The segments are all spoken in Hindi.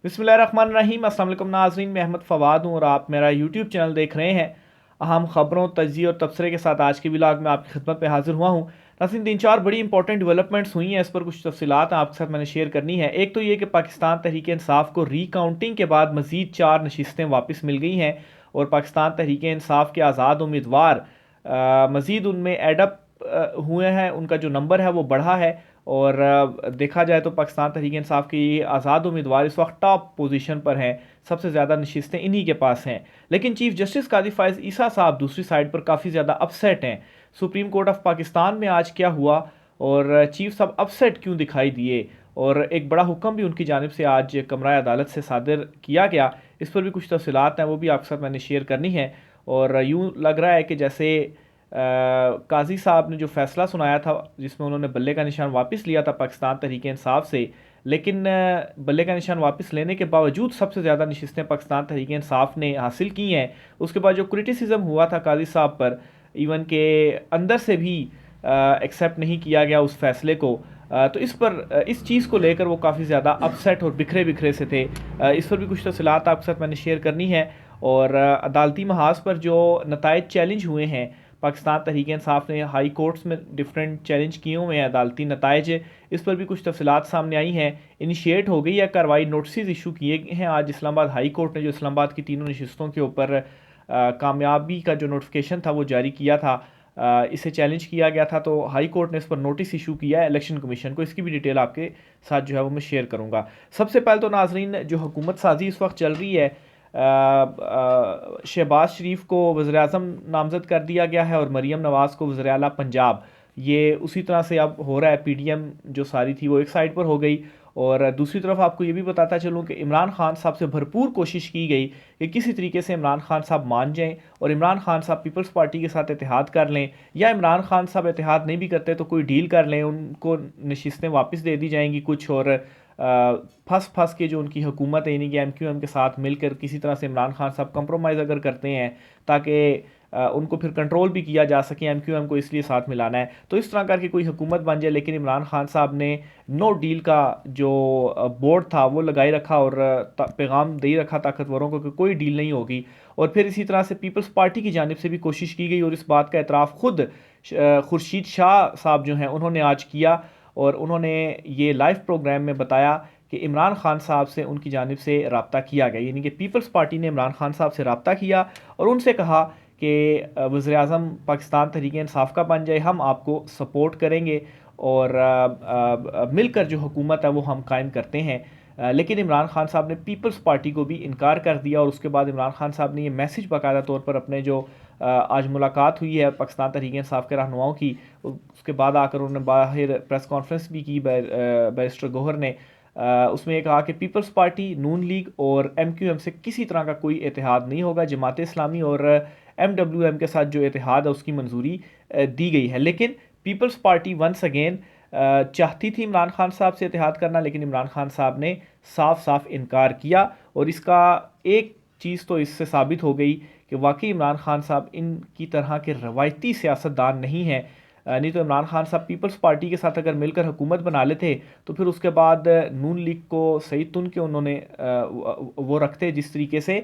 बिस्मिल्लाहिर्रहमानिर्रहीम। अस्सलाम वालेकुम नाज़रीन, मैं अहमद फ़वाद हूँ और आप मेरा यूट्यूब चैनल देख रहे हैं। अहम ख़बरों, तज्ज़िये और तबसरे के साथ आज के व्लॉग में आपकी खिदमत में हाजिर हुआ हूँ। नाज़रीन, 3-4 बड़ी इंपॉर्टेंट डेवलपमेंट्स हुई हैं, इस पर कुछ तफसीलात आपके साथ मैंने शेयर करनी है। एक तो ये कि पाकिस्तान तहरीक इंसाफ को रीकाउंटिंग के बाद मज़ीद 4 नशिस्तें वापस मिल गई हैं और पाकिस्तान तहरीक इंसाफ के आज़ाद उम्मीदवार मज़ीद उनमें एडअप हुए हैं, उनका जो नंबर है वो बढ़ा है। और देखा जाए तो पाकिस्तान तहरीक इंसाफ के ये आज़ाद उम्मीदवार इस वक्त टॉप पोजीशन पर हैं, सबसे ज़्यादा नशिस्तें इन्हीं के पास हैं। लेकिन चीफ जस्टिस काजी फ़ाइज़ ईसा साहब दूसरी साइड पर काफ़ी ज़्यादा अपसेट हैं। सुप्रीम कोर्ट ऑफ पाकिस्तान में आज क्या हुआ और चीफ साहब अपसेट क्यों दिखाई दिए, और एक बड़ा हुक्म भी उनकी जानिब से आज कमरा अदालत से सादिर किया गया, इस पर भी कुछ तफसीलात हैं, वो भी आपके साथ मैंने शेयर करनी है। और यूँ लग रहा है कि जैसे काजी साहब ने जो फैसला सुनाया था जिसमें उन्होंने बल्ले का निशान वापस लिया था पाकिस्तान तहरीक इंसाफ से, लेकिन बल्ले का निशान वापस लेने के बावजूद सबसे ज़्यादा नशिस्तें पाकिस्तान तहरीक इंसाफ ने हासिल की हैं। उसके बाद जो क्रिटिसिज्म हुआ था काजी साहब पर, इवन के अंदर से भी एक्सेप्ट नहीं किया गया उस फैसले को, तो इस चीज़ को लेकर वो काफ़ी ज़्यादा अपसेट और बिखरे बिखरे से थे। इस पर भी कुछ तफसीलात आपके साथ मैंने शेयर करनी है। और अदालती महाज पर जो नताइज चैलेंज हुए हैं, पाकिस्तान तहरीक इंसाफ ने हाई कोर्ट्स में डिफरेंट चैलेंज किए हुए हैं अदालती नताइज, इस पर भी कुछ तफसीलात सामने आई हैं। इनिशिएट हो गई है कार्रवाई, नोटिस इशू किए गए हैं। आज इस्लामाबाद हाई कोर्ट ने जो इस्लामाबाद की तीनों नशिस्तों के ऊपर कामयाबी का जो नोटिफिकेशन था वो जारी किया था, इसे चैलेंज किया गया था, तो हाई कोर्ट ने इस पर नोटिस इशू किया है इलेक्शन कमीशन को। इसकी भी डिटेल आपके साथ जो है वो मैं शेयर करूँगा। सबसे पहले तो नाजरीन, जो हुकूमत साजी इस वक्त चल रही है, शहबाज शरीफ को वज़ीर आज़म नामज़द कर दिया गया है और मरीम नवाज़ को वज़ीर आला पंजाब। ये उसी तरह से अब हो रहा है, पीडीएम जो सारी थी वो एक साइड पर हो गई। और दूसरी तरफ आपको ये भी बताता चलूँ कि इमरान खान साहब से भरपूर कोशिश की गई कि किसी तरीके से इमरान खान साहब मान जाएं और इमरान खान साहब पीपल्स पार्टी के साथ इत्तेहाद कर लें, या इमरान खान साहब इत्तेहाद नहीं भी करते तो कोई डील कर लें, उनको नशिस्तें वापस दे दी जाएंगी कुछ, और फंस के जो उनकी हुकूमत है यानी कि एमक्यूएम के साथ मिलकर किसी तरह से इमरान खान साहब कंप्रोमाइज़ अगर करते हैं ताकि उनको फिर कंट्रोल भी किया जा सके, एमक्यूएम को इसलिए साथ मिलाना है, तो इस तरह करके कोई हुकूमत बन जाए। लेकिन इमरान खान साहब ने नो डील का जो बोर्ड था वो लगाई रखा और पैगाम दे रखा ताकतवरों को कि कोई डील नहीं होगी। और फिर इसी तरह से पीपल्स पार्टी की जानिब से भी कोशिश की गई और इस बात का एतराफ़ खुद खुर्शीद शाह साहब जो हैं उन्होंने आज किया, और उन्होंने ये लाइव प्रोग्राम में बताया कि इमरान खान साहब से उनकी जानिब से रब्ता किया गया, यानी कि पीपल्स पार्टी ने इमरान खान साहब से रब्ता किया और उनसे कहा कि वज़ीर आज़म पाकिस्तान तहरीक इंसाफ का बन जाए, हम आपको सपोर्ट करेंगे और मिलकर जो हुकूमत है वो हम कायम करते हैं। लेकिन इमरान खान साहब ने पीपल्स पार्टी को भी इनकार कर दिया और उसके बाद इमरान खान साहब ने ये मैसेज बाकायदा तौर पर अपने जो आज मुलाकात हुई है पाकिस्तान तहरीक इंसाफ के रहनुमाओं की, उसके बाद आकर उन्होंने बाहर प्रेस कॉन्फ्रेंस भी की बैरिस्टर गौहर ने, उसमें कहा कि पीपल्स पार्टी, नून लीग और एमक्यूएम से किसी तरह का कोई इत्तेहाद नहीं होगा। जमात इस्लामी और एमडब्ल्यूएम के साथ जो इत्तेहाद है उसकी मंजूरी दी गई है। लेकिन पीपल्स पार्टी वंस अगेन चाहती थी इमरान खान साहब से इत्तेहाद करना, लेकिन इमरान खान साहब ने साफ साफ इनकार किया। और इसका एक चीज़ तो इससे साबित हो गई कि वाकई इमरान खान साहब इनकी तरह के रवायती सियासतदान नहीं हैं। नहीं तो इमरान खान साहब पीपल्स पार्टी के साथ अगर मिलकर हुकूमत बना लेते तो फिर उसके बाद नून लीग को सही तुन के उन्होंने वो रखते जिस तरीके से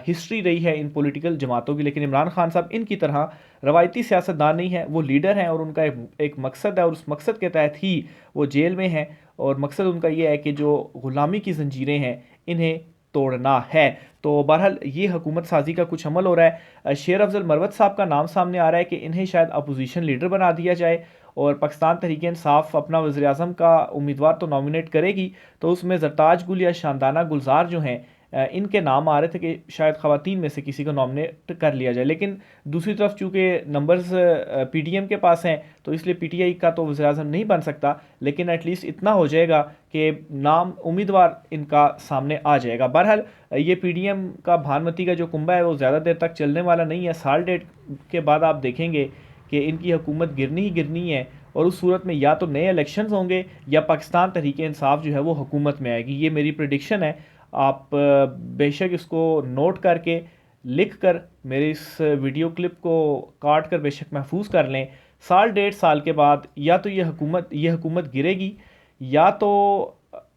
हिस्ट्री रही है इन पॉलिटिकल जमातों की। लेकिन इमरान खान साहब इनकी तरह रवायती सियासतदान नहीं है, वो लीडर हैं और उनका एक मकसद है और उस मकसद के तहत ही वो जेल में हैं। और मकसद उनका ये है कि जो ग़ुलामी की जंजीरें हैं इन्हें तोड़ना है। तो बहरहाल ये हुकूमत साजी का कुछ अमल हो रहा है। शेर अफजल मरवत साहब का नाम सामने आ रहा है कि इन्हें शायद अपोजिशन लीडर बना दिया जाए और पाकिस्तान तहरीक इंसाफ अपना वज़ीर आज़म का उम्मीदवार तो नॉमिनेट करेगी, तो उसमें ज़रताज गुल या शानदाना गुलजार जो हैं इनके नाम आ रहे थे कि शायद ख़वातीन में से किसी को नॉमिनेट कर लिया जाए। लेकिन दूसरी तरफ चूँकि नंबर्स पीटीएम के पास हैं तो इसलिए पीटीआई का तो वज़ीर आज़म नहीं बन सकता, लेकिन एटलीस्ट इतना हो जाएगा कि नाम उम्मीदवार इनका सामने आ जाएगा। बहरहाल ये पीडीएम का भानुमती का जो कुंबा है वो ज़्यादा देर तक चलने वाला नहीं है। साल डेढ़ के बाद आप देखेंगे कि इनकी हुकूमत गिरनी ही गिरनी है और उस सूरत में या तो नए इलेक्शंस होंगे या पाकिस्तान तहरीक इंसाफ जो है वो हुकूमत में आएगी। ये मेरी प्रेडिक्शन है। आप बेशक इसको नोट करके लिख कर मेरे इस वीडियो क्लिप को काट कर बेशक महफूज कर लें। साल डेढ़ साल के बाद या तो ये हुकूमत गिरेगी या तो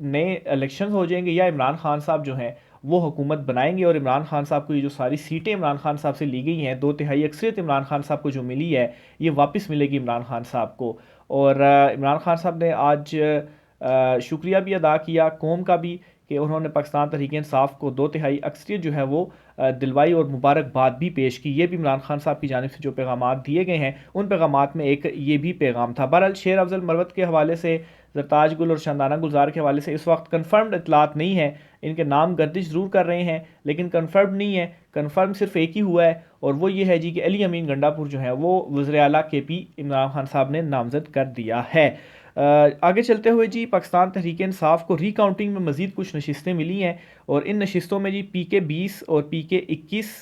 नए इलेक्शंस हो जाएंगे या इमरान खान साहब जो हैं वो हुकूमत बनाएंगे और इमरान खान साहब को ये जो सारी सीटें इमरान खान साहब से ली गई हैं, 2/3 अक्सरियत इमरान खान साहब को जो मिली है ये वापस मिलेगी इमरान खान साहब को। और इमरान खान साहब ने आज शुक्रिया भी अदा किया कौम का भी कि उन्होंने पाकिस्तान तहरीक इंसाफ को 2/3 अक्सरियत जो है वो दिलवाई और मुबारकबाद भी पेश की। ये भी इमरान खान साहब की जानिब से जो पैगाम दिए गए हैं उन पैगाम में एक ये भी पैगाम था। बहरहाल शेर अफजल मरवत के हवाले से, जरताज गुल और शानदाना गुलजार के हवाले से इस वक्त कन्फर्म्ड इतलात नहीं है। इनके नाम गर्दिश ज़रूर कर रहे हैं लेकिन कन्फर्म नहीं है। कन्फर्म सिर्फ एक ही हुआ है और वो ये है जी कि अली अमीन गंडापुर जो है वो वज़ीर आला KP इमरान खान साहब ने नामज़द कर दिया है। आगे चलते हुए जी, पाकिस्तान तहरीक इंसाफ को रिकाउंटिंग में मज़ीद कुछ नशिस्तें मिली हैं और इन नशिस्तों में जी PK-20 और PK-21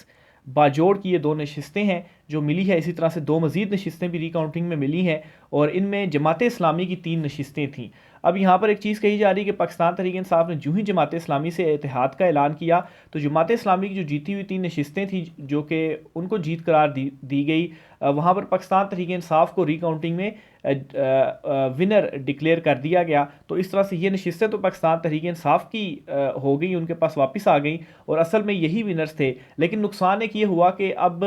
बाजोड़ की ये 2 नशिस्तें हैं जो मिली है। इसी तरह से 2 मज़ीद नशिस्तें भी रिकाउंटिंग में मिली हैं और इनमें जमात इस्लामी की 3 नशिस्तें थीं। अब यहाँ पर एक चीज़ कही जा रही है कि पाकिस्तान तहरीक इंसाफ ने जो ही जमात इस्लामी से इत्तेहाद का ऐलान किया तो जमात इस्लामी की जो जीती हुई 3 नशिस्तें थी जो कि उनको जीत करार दी गई, वहाँ पर पाकिस्तान तहरीक इंसाफ को रिकाउंटिंग में विनर डिक्लेयर कर दिया गया। तो इस तरह से ये नशिस्तें तो पाकिस्तान तहरीक इंसाफ की हो गई, उनके पास वापस आ गई और असल में यही विनर्स थे। लेकिन नुकसान एक ये हुआ कि अब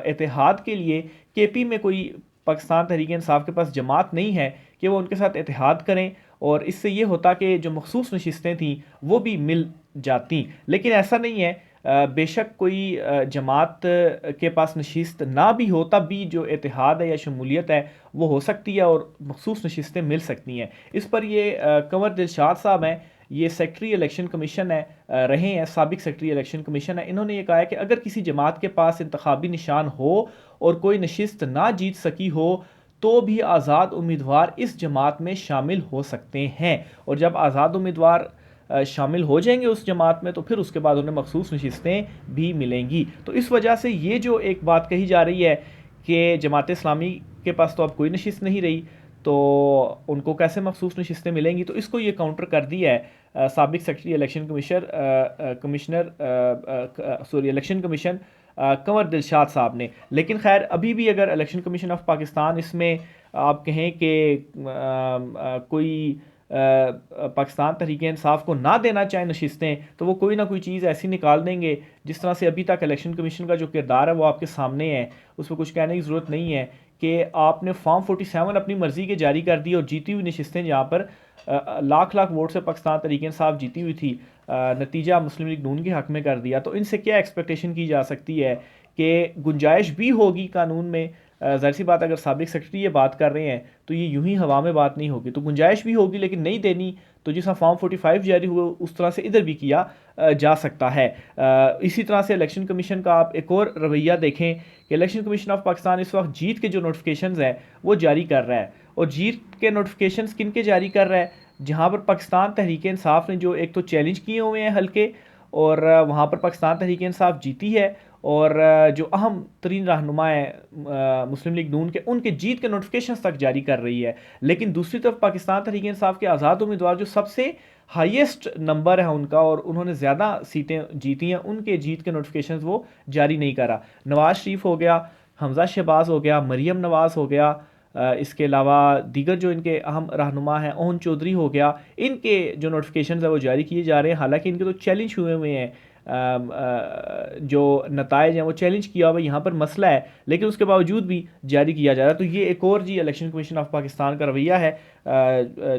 इत्तेहाद के लिए KP में कोई पाकिस्तान तहरीक इंसाफ के पास जमात नहीं है कि वो उनके साथ इत्तेहाद करें और इससे ये होता कि जो मखसूस नशिस्तें थीं वो भी मिल जाती। लेकिन ऐसा नहीं है, बेशक कोई जमात के पास नशिस्त ना भी हो तब भी जो इत्तेहाद है या शमूलियत है वो हो सकती है और मखसूस नशिस्तें मिल सकती हैं। इस पर ये कंवर दिलशाद साहब हैं, ये सेक्रेटरी इलेक्शन कमीशन है, रहे हैं, साबिक सेक्रेटरी इलेक्शन कमीशन है। इन्होंने ये कहा है कि अगर किसी जमात के पास इंतखाबी निशान हो और कोई नशिस्त ना जीत सकी हो तो भी आज़ाद उम्मीदवार इस जमात में शामिल हो सकते हैं और जब आज़ाद उम्मीदवार शामिल हो जाएंगे उस जमात में तो फिर उसके बाद उन्हें मखसूस नशिस्तें भी मिलेंगी। तो इस वजह से ये जो एक बात कही जा रही है कि जमात इस्लामी के पास तो अब कोई नशिस्त नहीं रही तो उनको कैसे मखसूस नशिस्तें मिलेंगी, तो इसको ये काउंटर कर दिया है साबिक secretary election election commission Kanwar Dilshad साहब ने। लेकिन खैर अभी भी अगर इलेक्शन कमीशन ऑफ पाकिस्तान इसमें आप कहें कि कोई पाकिस्तान तहरीक इंसाफ को ना देना चाहे नशिस्तें तो वो कोई ना कोई चीज़ ऐसी निकाल देंगे। जिस तरह से अभी तक इलेक्शन कमीशन का जो किरदार है वो आपके सामने है, उस पर कुछ कहने की ज़रूरत नहीं है कि आपने फॉर्म 47 अपनी मर्ज़ी के जारी कर दी और जीती हुई नशिस्तें जहाँ पर लाख लाख वोट से पाकिस्तान तहरीक इंसाफ जीती हुई थी, नतीजा मुस्लिम लीग नून के हक़ में कर दिया। तो इनसे क्या एक्सपेक्टेशन की जा सकती है कि गुंजाइश भी होगी कानून में। ज़ाहिर सी बात अगर साबिक सेक्रेटरी ये बात कर रहे हैं तो ये यूं ही हवा में बात नहीं होगी, तो गुंजाइश भी होगी लेकिन नहीं देनी तो जिस फॉर्म 45 जारी हुआ उस तरह से इधर भी किया जा सकता है। इसी तरह से इलेक्शन कमीशन का आप एक और रवैया देखें कि इलेक्शन कमीशन ऑफ पाकिस्तान इस वक्त जीत के जो नोटिफिकेशंस है वो जारी कर रहा है और जीत के नोटिफिकेशंस किन के जारी कर रहा है, जहाँ पर पाकिस्तान तहरीक इंसाफ ने जो एक तो चैलेंज किए हुए हैं हल्के और वहाँ पर पाकिस्तान तहरीक इंसाफ जीती है और जो अहम तरीन रहनुमा है मुस्लिम लीग नून के उनके जीत के नोटिफिकेशंस तक जारी कर रही है। लेकिन दूसरी तरफ पाकिस्तान तहरीक इंसाफ के आज़ाद उम्मीदवार जो सबसे हाईएस्ट नंबर है उनका और उन्होंने ज़्यादा सीटें जीती हैं, उनके जीत के नोटिफिकेशंस वो जारी नहीं कर रहा। नवाज़ शरीफ हो गया, हमजा शहबाज हो गया, मरीम नवाज़ हो गया, इसके अलावा दीगर जो इनके अहम रहनुमा हैं ओहन चौधरी हो गया, इनके जो नोटिफिकेशन है वो जारी किए जा रहे हैं। हालांकि इनके तो चैलेंज हुए हुए हैं, जो नताइज हैं वो चैलेंज किया हुआ यहाँ पर मसला है लेकिन उसके बावजूद भी जारी किया जा रहा है। तो ये एक और जी इलेक्शन कमीशन ऑफ पाकिस्तान का रवैया है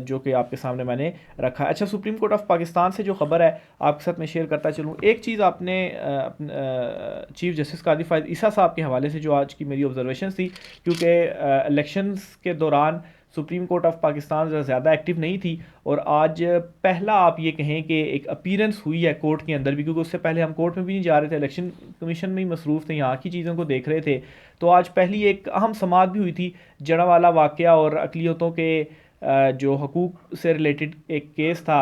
जो कि आपके सामने मैंने रखा है। अच्छा, सुप्रीम कोर्ट ऑफ पाकिस्तान से जो खबर है आपके साथ मैं शेयर करता चलूँ। एक चीज़ आपने चीफ जस्टिस कादी फायद ईसा साहब के हवाले से जो आज की मेरी ऑब्जर्वेशन थी, क्योंकि इलेक्शंस के दौरान सुप्रीम कोर्ट ऑफ पाकिस्तान ज़्यादा एक्टिव नहीं थी और आज पहला आप ये कहें कि एक अपीयरेंस हुई है कोर्ट के अंदर भी, क्योंकि उससे पहले हम कोर्ट में भी नहीं जा रहे थे, इलेक्शन कमीशन में ही मसरूफ़ थे, यहाँ की चीज़ों को देख रहे थे। तो आज पहली एक अहम समाअत भी हुई थी, जड़ावाला वाक़या और अक़लियतों के जो हकूक़ से रिलेटेड एक केस था,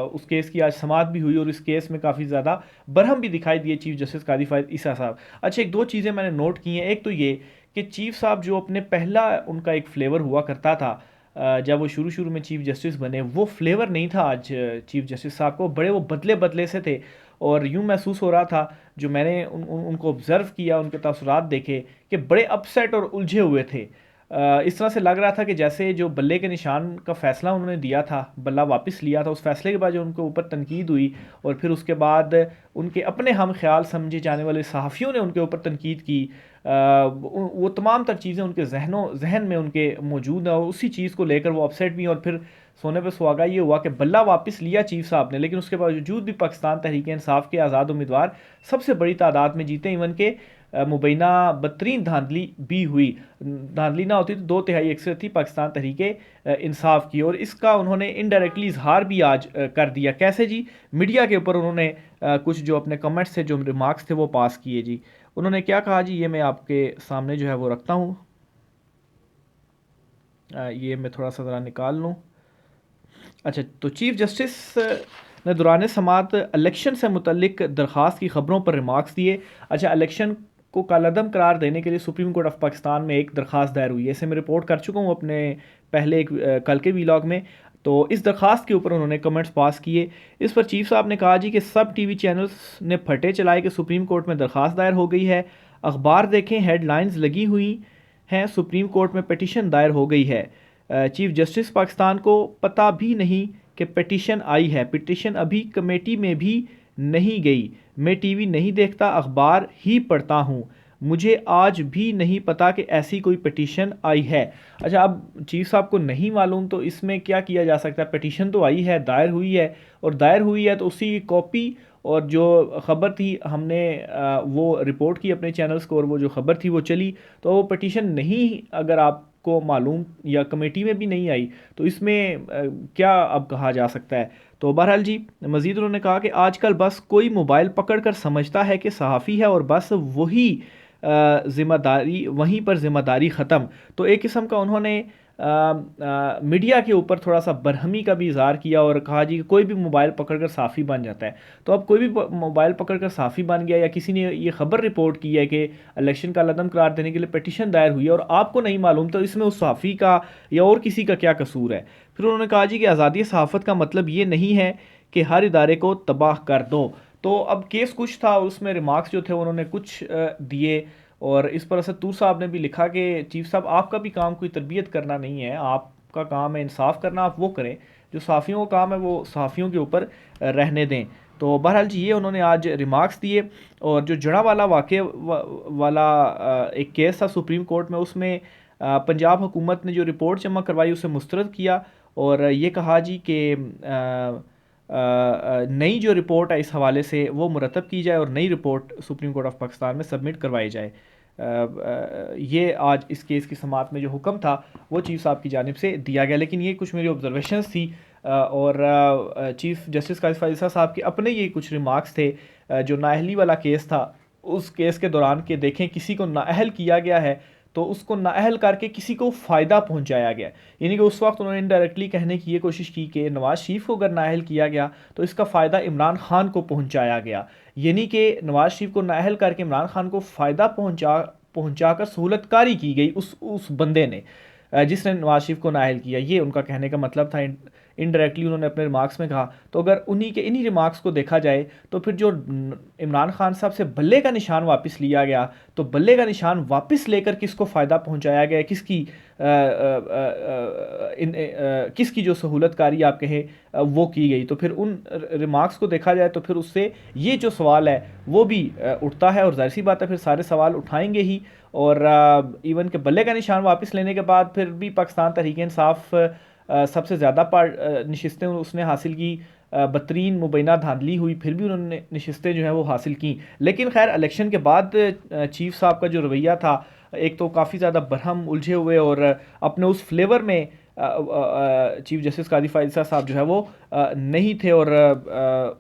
उस केस की आज समाअत भी हुई और इस केस में काफ़ी ज़्यादा बरहम भी दिखाई दिए चीफ जस्टिस कादी फायद ईसा साहब। अच्छा, एक दो चीज़ें मैंने नोट की हैं। एक तो ये कि चीफ साहब जो अपने पहला उनका एक फ्लेवर हुआ करता था जब वो शुरू में चीफ जस्टिस बने, वो फ्लेवर नहीं था आज चीफ जस्टिस साहब को, बड़े वो बदले से थे और यूँ महसूस हो रहा था जो मैंने उनको ऑब्ज़र्व किया, उनके तसरात देखे कि बड़े अपसेट और उलझे हुए थे। इस तरह से लग रहा था कि जैसे जो बल्ले के निशान का फ़ैसला उन्होंने दिया था, बल्ला वापस लिया था, उस फैसले के बाद जो उनके ऊपर तनकीद हुई और फिर उसके बाद उनके अपने हम ख्याल समझे जाने वाले सहाफ़ियों ने उनके ऊपर तनकीद की, वो तमाम तर चीज़ें उनके जहन में उनके मौजूद हैं और उसी चीज़ को लेकर वो अपसेट भी हैं। और फिर सोने पे सुहागा ये हुआ कि बल्ला वापस लिया चीफ साहब ने, लेकिन उसके बावजूद भी पाकिस्तान तहरीक इंसाफ के आज़ाद उम्मीदवार सबसे बड़ी तादाद में जीते। इवन के मुबैना बदतरीन धांधली भी हुई, धांधली ना होती तो 2/3 अक्सर थी पाकिस्तान तहरीक इंसाफ की। और इसका उन्होंने इनडायरेक्टली इजहार भी आज कर दिया। कैसे जी? मीडिया के ऊपर उन्होंने कुछ जो अपने कमेंट्स थे, जो रिमार्क्स थे, वो पास किए जी। उन्होंने क्या कहा जी, ये मैं आपके सामने जो है वो रखता हूँ। ये मैं थोड़ा सा ज़रा निकाल लूँ। अच्छा, तो चीफ जस्टिस ने दौरान समात इलेक्शन से मुतल्लिक दरख्वास्त की ख़बरों पर रिमार्क्स दिए। अच्छा, इलेक्शन को कालअदम करार देने के लिए सुप्रीम कोर्ट ऑफ पाकिस्तान में एक दरख्वास्त दायर हुई है। इसे मैं रिपोर्ट कर चुका हूँ अपने पहले एक कल के वीलॉग में। तो इस दरख्वास्त के ऊपर उन्होंने कमेंट्स पास किए। इस पर चीफ साहब ने कहा जी कि सब टीवी चैनल्स ने फटे चलाए कि सुप्रीम कोर्ट में दरख्वास्त दायर हो गई है। अखबार देखें, हेडलाइंस लगी हुई हैं, सुप्रीम कोर्ट में पिटीशन दायर हो गई है। चीफ जस्टिस पाकिस्तान को पता भी नहीं कि पिटीशन आई है, पिटीशन अभी कमेटी में भी नहीं गई। मैं टीवी नहीं देखता, अखबार ही पढ़ता हूँ, मुझे आज भी नहीं पता कि ऐसी कोई पिटीशन आई है। अच्छा, अब चीफ साहब को नहीं मालूम तो इसमें क्या किया जा सकता है? पिटीशन तो आई है, दायर हुई है, और दायर हुई है तो उसी की कॉपी और जो ख़बर थी हमने वो रिपोर्ट की अपने चैनल्स को, और वो जो ख़बर थी वो चली। तो वो पिटीशन नहीं अगर आपको मालूम या कमेटी में भी नहीं आई तो इसमें क्या अब कहा जा सकता है? तो बहरहाल जी, मज़ीद उन्होंने कहा कि आजकल बस कोई मोबाइल पकड़ कर समझता है कि सहाफ़ी है और बस वही ज़िम्मेदारी, वहीं पर ज़िम्मेदारी ख़त्म। तो एक किस्म का उन्होंने मीडिया के ऊपर थोड़ा सा बरहमी का भी इज़हार किया और कहा जी कि कोई भी मोबाइल पकड़कर साफ़ी बन जाता है। तो अब कोई भी मोबाइल पकड़कर साफ़ी बन गया या किसी ने ये खबर रिपोर्ट की है कि इलेक्शन का लदम करार देने के लिए पिटीशन दायर हुई है और आपको नहीं मालूम, तो इसमें उस साफ़ी का या और किसी का क्या कसूर है? फिर उन्होंने कहा जी कि आज़ादी सहाफ़त का मतलब ये नहीं है कि हर इदारे को तबाह कर दो। तो अब केस कुछ था, उसमें रिमार्क्स जो थे उन्होंने कुछ दिए। और इस पर असद तूर साहब ने भी लिखा कि चीफ साहब, आपका भी काम कोई तरबियत करना नहीं है, आपका काम है इंसाफ करना, आप वो करें। जो सहाफ़ियों का काम है वो सहाफ़ियों के ऊपर रहने दें। तो बहरहाल जी, ये उन्होंने आज रिमार्क्स दिए। और जो जड़ावाला वाक़े वाला एक केस था सुप्रीम कोर्ट में, उसमें पंजाब हुकूमत ने जो रिपोर्ट जमा करवाई उसे मुस्तरद किया और ये कहा जी कि नई जो रिपोर्ट है इस हवाले से वो मुरतब की जाए और नई report supreme court of Pakistan में सबमिट करवाई जाए। ये आज इस केस की समाअत में जो हुक्म था वो चीफ साहब की जानिब से दिया गया। लेकिन ये कुछ मेरी ऑब्जर्वेशंस थी और चीफ जस्टिस कासिफ फाइज़ साहब के अपने ये कुछ रिमार्क्स थे। जो नाअहली वाला केस था, उस केस के दौरान के देखें किसी को नाअहल किया गया है तो उसको नाअहल करके किसी को फ़ायदा पहुंचाया गया। यानी कि उस वक्त उन्होंने इनडायरेक्टली कहने की ये कोशिश की कि नवाज़ शरीफ को अगर नाअहल किया गया तो इसका फ़ायदा इमरान खान को पहुंचाया गया। यानी कि नवाज़ शरीफ को नाअहल करके इमरान खान को फ़ायदा पहुंचाकर सहूलतकारी की गई उस बंदे ने जिसने नवाज शरीफ को नाअहल किया। ये उनका कहने का मतलब था। इनडायरेक्टली उन्होंने अपने रिमार्क्स में कहा। तो अगर उन्हीं के इन्हीं रिमार्क्स को देखा जाए तो फिर जो इमरान खान साहब से बल्ले का निशान वापस लिया गया, तो बल्ले का निशान वापस लेकर किसको फ़ायदा पहुंचाया गया, किसकी जो सहूलतकारी आप कहें वो की गई। तो फिर उन रिमार्क्स को देखा जाए तो फिर उससे ये जो सवाल है वो भी उठता है और जाहिर सी बात है फिर सारे सवाल उठाएंगे ही। और इवन के बल्ले का निशान वापस लेने के बाद फिर भी पाकिस्तान तहरीक इंसाफ सबसे ज़्यादा नशिस्तें उसने हासिल की, बदतरीन मुबैना धांधली हुई, फिर भी उन्होंने नशिस्तें जो हैं वो हासिल की। लेकिन खैर इलेक्शन के बाद चीफ साहब का जो रवैया था, एक तो काफ़ी ज़्यादा बरहम उलझे हुए और अपने उस फ्लेवर में चीफ जस्टिस कादी फाइज़ साहब जो है वो नहीं थे और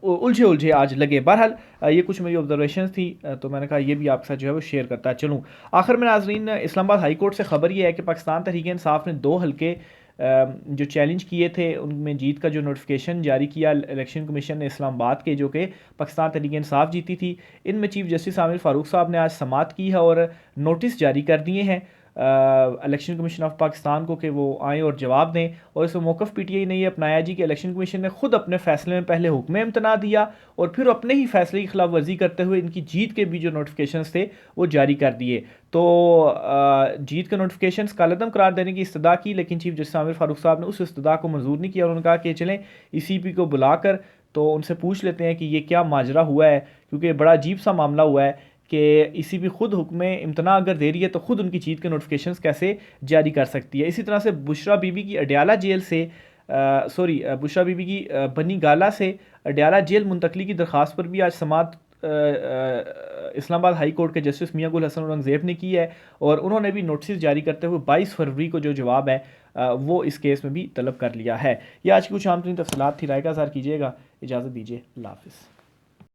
उलझे उलझे आज लगे। बहरहाल ये कुछ मेरी ऑब्जर्वेशन थी, तो मैंने कहा ये भी आपके साथ जो है वो शेयर करता चलूँ। आखिर में नाज़रीन, इस्लामाबाद हाई कोर्ट से ख़बर ये है कि पाकिस्तान तहरीक इंसाफ ने 2 हल्के जो चैलेंज किए थे उनमें जीत का जो नोटिफिकेशन जारी किया इलेक्शन कमीशन ने इस्लामाबाद के, जो कि पाकिस्तान तहरीक इंसाफ जीती थी, इनमें चीफ जस्टिस आमिर फ़ारूक साहब ने आज समाअत की है और नोटिस जारी कर दिए हैं। इलेक्शन कमीशन ऑफ पाकिस्तान को कि वो आएँ और जवाब दें। और इसमें मौक़िफ़ पीटीआई ने ये अपनाया जी कि इलेक्शन कमीशन ने खुद अपने फ़ैसले में पहले हुक्म इम्तना दिया और फिर अपने ही फ़ैसले की खिलाफ वर्जी करते हुए इनकी जीत के भी जो नोटिफिकेशंस थे वो जारी कर दिए। तो जीत के नोटिफिकेशंस कालअदम करार देने की इस्तदा की, लेकिन चीफ जस्टिस आमिर फारूक साहब ने उस इस्तदा को मंजूर नहीं किया। उन्होंने कहा कि चलें ईसीपी को बुलाकर तो उनसे पूछ लेते हैं कि ये क्या माजरा हुआ है, क्योंकि बड़ा अजीब सा मामला हुआ है कि ईसीपी खुद हुक्म इम्तना अगर दे रही है तो खुद उनकी जीत के नोटिफिकेशंस कैसे जारी कर सकती है। इसी तरह से बुशरा बीबी की अडयाला जेल से बुशरा बीबी की बनी गाला से अडयाला जेल मुंतकली की दरख्वास्त पर भी आज समात इस्लामाबाद हाई कोर्ट के जस्टिस मियां गुल हसन औरंगज़ेब ने की है और उन्होंने भी नोटिस जारी करते हुए 22 फरवरी को जो जवाब है वो इस केस में भी तलब कर लिया है। ये आज की कुछ आम तरीन तफसीलात थी। राय का इज़हार कीजिएगा। इजाज़त दीजिए। अल्लाह हाफ़िज़।